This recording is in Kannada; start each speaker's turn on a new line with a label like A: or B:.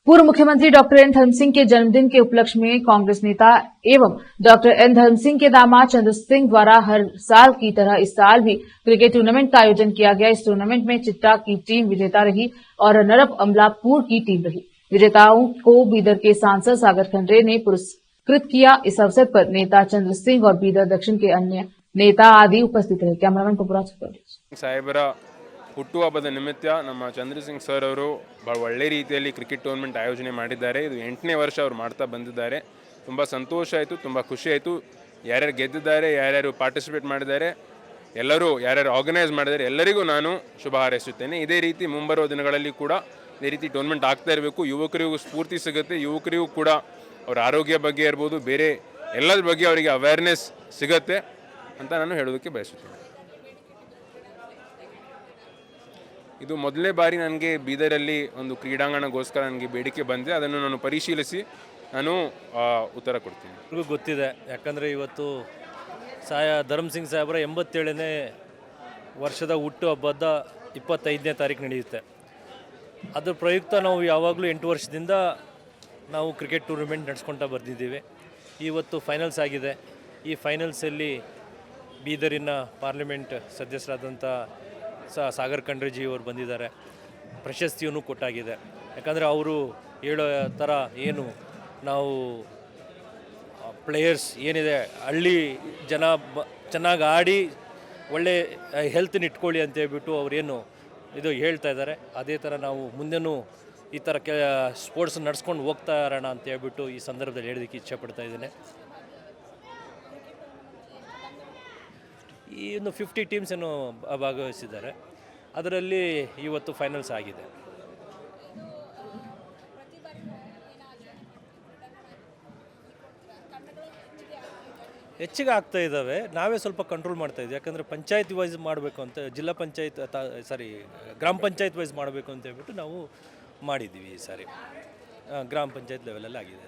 A: पूर्व मुख्यमंत्री डॉक्टर एन धर्म सिंह के जन्मदिन के उपलक्ष्य में कांग्रेस नेता एवं डॉक्टर एन धर्म सिंह के दामाद चंद्र सिंह द्वारा हर साल की तरह इस साल भी क्रिकेट टूर्नामेंट का आयोजन किया गया। इस टूर्नामेंट में चिट्टा की टीम विजेता रही और नरप अमलापुर की टीम रही। विजेताओं को बीदर के सांसद सागर खंडरे ने पुरस्कृत किया। इस अवसर पर नेता चंद्र सिंह और बीदर दक्षिण के अन्य नेता आदि उपस्थित रहे। कैमरामैन पपुराज
B: साहेबರ ಹುಟ್ಟುಹಬ್ಬದ ನಿಮಿತ್ತ ನಮ್ಮ ಚಂದ್ರಸಿಂಗ್ ಸರ್ ಅವರು ಬಹಳ ಒಳ್ಳೆ ರೀತಿಯಲ್ಲಿ ಕ್ರಿಕೆಟ್ ಟೂರ್ನಮೆಂಟ್ ಆಯೋಜನೆ ಮಾಡಿದ್ದಾರೆ. ಇದು 8ನೇ ವರ್ಷ ಅವರು ಮಾಡ್ತಾ ಬಂದಿದ್ದಾರೆ. ತುಂಬ ಸಂತೋಷ ಆಯಿತು, ತುಂಬ ಖುಷಿ ಆಯಿತು. ಯಾರ್ಯಾರು ಗೆದ್ದಿದ್ದಾರೆ, ಯಾರ್ಯಾರು ಪಾರ್ಟಿಸಿಪೇಟ್ ಮಾಡಿದ್ದಾರೆ, ಎಲ್ಲರೂ ಯಾರ್ಯಾರು ಆರ್ಗನೈಸ್ ಮಾಡಿದ್ದಾರೆ ಎಲ್ಲರಿಗೂ ನಾನು ಶುಭ ಹಾರೈಸುತ್ತೇನೆ. ಇದೇ ರೀತಿ ಮುಂಬರುವ ದಿನಗಳಲ್ಲಿ ಕೂಡ ಇದೇ ರೀತಿ ಟೂರ್ನಮೆಂಟ್ ಆಗ್ತಾ ಇರಬೇಕು. ಯುವಕರಿಗೂ ಸ್ಫೂರ್ತಿ ಸಿಗುತ್ತೆ, ಯುವಕರಿಗೂ ಕೂಡ ಅವರ ಆರೋಗ್ಯ ಬಗ್ಗೆ ಇರ್ಬೋದು, ಬೇರೆ ಎಲ್ಲದ್ರ ಬಗ್ಗೆ ಅವರಿಗೆ ಅವೇರ್ನೆಸ್ ಸಿಗುತ್ತೆ ಅಂತ ನಾನು ಹೇಳೋದಕ್ಕೆ ಬಯಸುತ್ತೇನೆ. ಇದು ಮೊದಲನೇ ಬಾರಿ ನನಗೆ ಬೀದರಲ್ಲಿ ಒಂದು ಕ್ರೀಡಾಂಗಣಗೋಸ್ಕರ ನನಗೆ ಬೇಡಿಕೆ ಬಂದಿದೆ. ಅದನ್ನು ನಾನು ಪರಿಶೀಲಿಸಿ ನಾನು ಉತ್ತರ ಕೊಡ್ತೀನಿ.
C: ನನಗೂ ಗೊತ್ತಿದೆ, ಯಾಕಂದರೆ ಇವತ್ತು ಧರ್ಮ್ ಸಿಂಗ್ ಸಾಹೇಬರ 87ನೇ ವರ್ಷದ ಹುಟ್ಟುಹಬ್ಬದ 25ನೇ ತಾರೀಕು ನಡೆಯುತ್ತೆ. ಅದರ ಪ್ರಯುಕ್ತ ನಾವು ಯಾವಾಗಲೂ 8 ವರ್ಷದಿಂದ ನಾವು ಕ್ರಿಕೆಟ್ ಟೂರ್ನಮೆಂಟ್ ನಡೆಸ್ಕೊಳ್ತಾ ಬಂದಿದ್ದೀವಿ. ಇವತ್ತು ಫೈನಲ್ಸ್ ಆಗಿದೆ. ಈ ಫೈನಲ್ಸಲ್ಲಿ ಬೀದರಿನ ಪಾರ್ಲಿಮೆಂಟ್ ಸದಸ್ಯರಾದಂಥ ಸಾಗರ್ ಖಂಡ್ರೆಜಿ ಅವರು ಬಂದಿದ್ದಾರೆ. ಪ್ರಶಸ್ತಿಯನ್ನು ಕೊಟ್ಟಾಗಿದೆ. ಯಾಕಂದರೆ ಅವರು ಹೇಳೋ ಥರ ಏನು ನಾವು ಪ್ಲೇಯರ್ಸ್ ಏನಿದೆ ಹಳ್ಳಿ ಜನ ಚೆನ್ನಾಗಿ ಆಡಿ ಒಳ್ಳೆ ಹೆಲ್ತನ್ನ ಇಟ್ಕೊಳ್ಳಿ ಅಂತ ಹೇಳ್ಬಿಟ್ಟು ಅವರೇನು ಇದು ಹೇಳ್ತಾ ಇದ್ದಾರೆ. ಅದೇ ಥರ ನಾವು ಮುಂದೆನೂ ಈ ಥರ ಸ್ಪೋರ್ಟ್ಸ್ ನಡೆಸ್ಕೊಂಡು ಹೋಗ್ತಾ ಇರೋಣ ಅಂತ ಹೇಳ್ಬಿಟ್ಟು ಈ ಸಂದರ್ಭದಲ್ಲಿ ಹೇಳೋದಕ್ಕೆ ಇಚ್ಛೆಪಡ್ತಾ ಇದ್ದೇನೆ. ಈ ಒಂದು 50 ಟೀಮ್ಸ್ ಏನು ಭಾಗವಹಿಸಿದ್ದಾರೆ. ಅದರಲ್ಲಿ ಇವತ್ತು ಫೈನಲ್ಸ್ ಆಗಿದೆ. ಹೆಚ್ಚಿಗೆ ಆಗ್ತಾ ಇದ್ದಾವೆ. ನಾವೇ ಸ್ವಲ್ಪ ಕಂಟ್ರೋಲ್ ಮಾಡ್ತಾ ಇದ್ದೀವಿ. ಯಾಕಂದರೆ ಪಂಚಾಯತ್ ವೈಸ್ ಮಾಡಬೇಕು ಅಂತ, ಜಿಲ್ಲಾ ಪಂಚಾಯತ್ ಗ್ರಾಮ ಪಂಚಾಯತ್ ವೈಸ್ ಮಾಡಬೇಕು ಅಂತ ಹೇಳ್ಬಿಟ್ಟು ನಾವು ಮಾಡಿದ್ದೀವಿ. ಈ ಸಾರಿ ಗ್ರಾಮ ಪಂಚಾಯತ್ ಲೆವೆಲಲ್ಲಿ ಆಗಿದೆ.